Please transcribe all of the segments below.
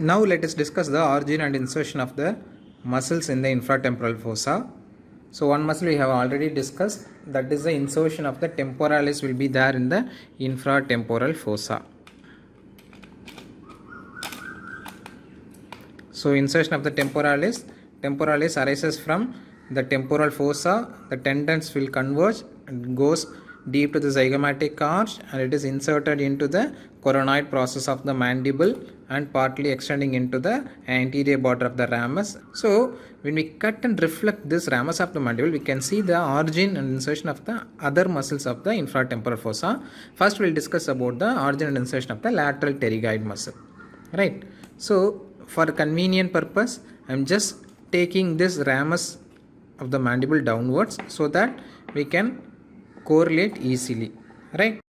Now let us discuss the origin and insertion of the muscles in the infratemporal fossa. So one muscle we have already discussed, that is the insertion of the temporalis will be there in the infratemporal fossa. So insertion of the temporalis arises from the temporal fossa. The tendons will converge and goes deep to the zygomatic arch, and it is inserted into the coronoid process of the mandible and partly extending into the anterior border of the ramus. So when we cut and reflect this ramus of the mandible, we can see the origin and insertion of the other muscles of the infratemporal fossa. First we will discuss about the origin and insertion of the lateral pterygoid muscle. Right. So for convenient purpose, I am just taking this ramus of the mandible downwards so that we can correlate easily, right?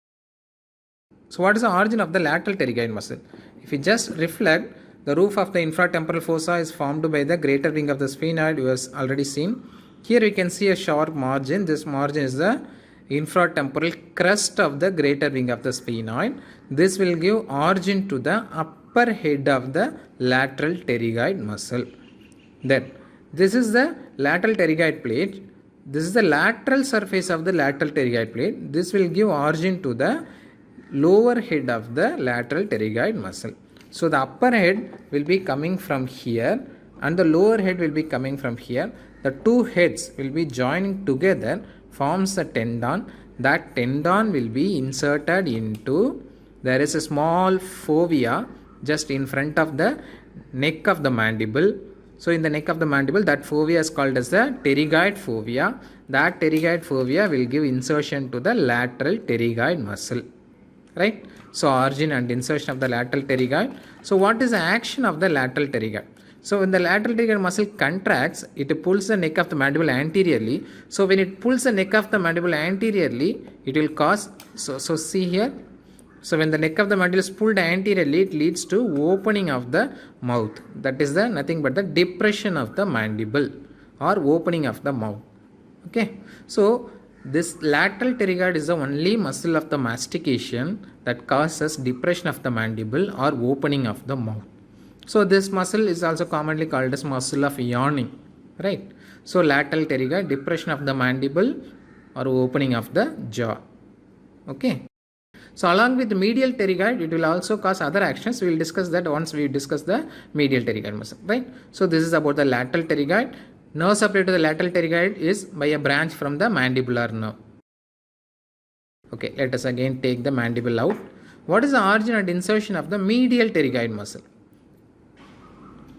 So what is the origin of the lateral pterygoid muscle? If we just reflect, the roof of the infratemporal fossa is formed by the greater wing of the sphenoid, you have already seen. Here we can see a sharp margin. This margin is the infratemporal crest of the greater wing of the sphenoid. This will give origin to the upper head of the lateral pterygoid muscle. Then this is the lateral pterygoid plate. This is the lateral surface of the lateral pterygoid plate. This will give origin to the lower head of the lateral pterygoid muscle. So the upper head will be coming from here and the lower head will be coming from here. The two heads will be joining together, forms a tendon. That tendon will be inserted into, there is a small fovea just in front of the neck of the mandible. So in the neck of the mandible, that fovea is called as the pterygoid fovea. That pterygoid fovea will give insertion to the lateral pterygoid muscle. Right? So origin and insertion of the lateral pterygoid. So what is the action of the lateral pterygoid? So when the lateral pterygoid muscle contracts, it pulls the neck of the mandible anteriorly. So when it pulls the neck of the mandible anteriorly, it will cause, so see here. So when the neck of the mandible is pulled anteriorly, it leads to opening of the mouth. That is the nothing but the depression of the mandible or opening of the mouth. Okay. So this lateral pterygoid is the only muscle of the mastication that causes depression of the mandible or opening of the mouth. So this muscle is also commonly called as muscle of yawning. Right. So lateral pterygoid, depression of the mandible or opening of the jaw. Okay. So along with the medial pterygoid, it will also cause other actions. We will discuss that once we discuss the medial pterygoid muscle, right? So this is about the lateral pterygoid. Nerve supply to the lateral pterygoid is by a branch from the mandibular nerve. Okay, let us again take the mandible out. What is the origin and insertion of the medial pterygoid muscle?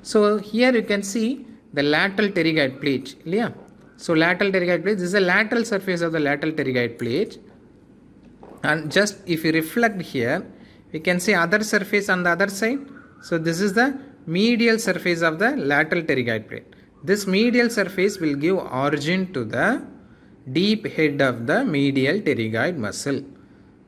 So here you can see the lateral pterygoid plate. Yeah. So lateral pterygoid plate, this is the lateral surface of the lateral pterygoid plate. And just if you reflect here, we can see other surface on the other side. So this is the medial surface of the lateral pterygoid plate. This medial surface will give origin to the deep head of the medial pterygoid muscle.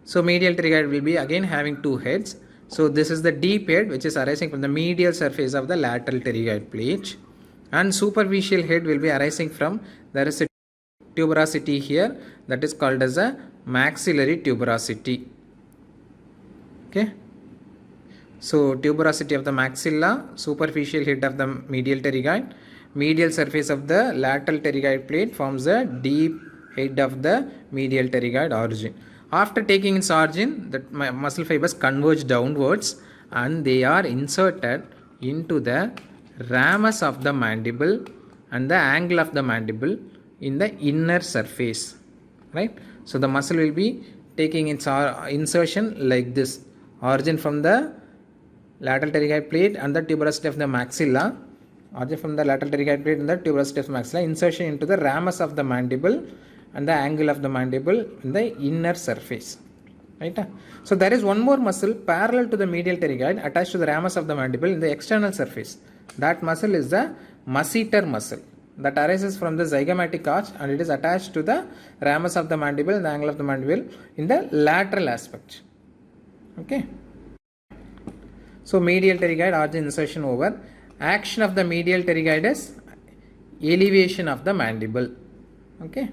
So medial pterygoid will be again having two heads. So this is the deep head which is arising from the medial surface of the lateral pterygoid plate. And superficial head will be arising from, there is a tuberosity here, that is called as a maxillary tuberosity. Okay. So tuberosity of the maxilla, superficial head of the medial pterygoid, medial surface of the lateral pterygoid plate forms the deep head of the medial pterygoid origin. After taking its origin, the muscle fibers converge downwards and they are inserted into the ramus of the mandible and the angle of the mandible in the inner surface. Right. So the muscle will be taking its insertion like this. Origin from the lateral pterygoid plate and the tuberosity of the maxilla. Origin from the lateral pterygoid plate and the tuberosity of the maxilla. Insertion into the ramus of the mandible and the angle of the mandible in the inner surface. Right. So there is one more muscle parallel to the medial pterygoid attached to the ramus of the mandible in the external surface. That muscle is the masseter muscle. That arises from the zygomatic arch and it is attached to the ramus of the mandible and the angle of the mandible in the lateral aspect. Okay. So medial pterygoid origin insertion over. Action of the medial pterygoid is elevation of the mandible. Okay.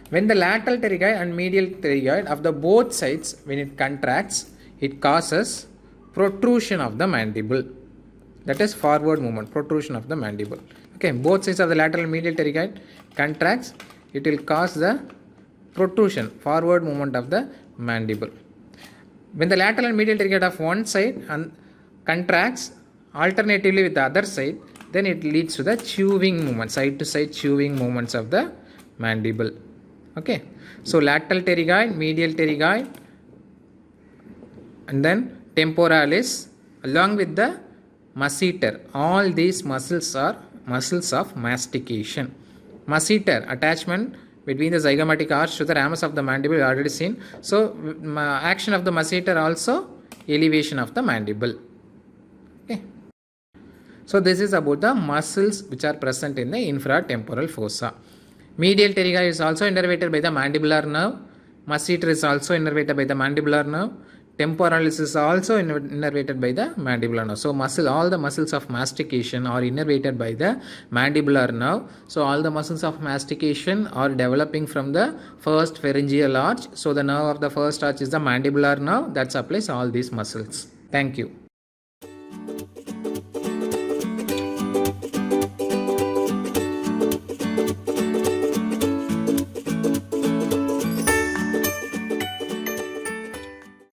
When the lateral pterygoid and medial pterygoid of the both sides, when it contracts, it causes protrusion of the mandible. that is forward movement, protrusion of the mandible. Okay, both sides of the lateral medial pterygoid contracts, it will cause the protrusion, forward movement of the mandible. When the lateral and medial pterygoid of one side and contracts alternatively with the other side, then it leads to the chewing movement, side to side chewing movements of the mandible. Okay, so lateral pterygoid, medial pterygoid, and then temporalis along with the masseter. All these muscles are muscles of mastication. Masseter, attachment between the zygomatic arch to the ramus of the mandible, already seen. So action of the masseter also elevation of the mandible. Okay. So this is about the muscles which are present in the infratemporal fossa. Medial pterygoid is also innervated by the mandibular nerve. Masseter is also innervated by the mandibular nerve. Temporalis is also innervated by the mandibular nerve. So all the muscles of mastication are innervated by the mandibular nerve. So all the muscles of mastication are developing from the first pharyngeal arch. So the nerve of the first arch is the mandibular nerve that supplies all these muscles. Thank you.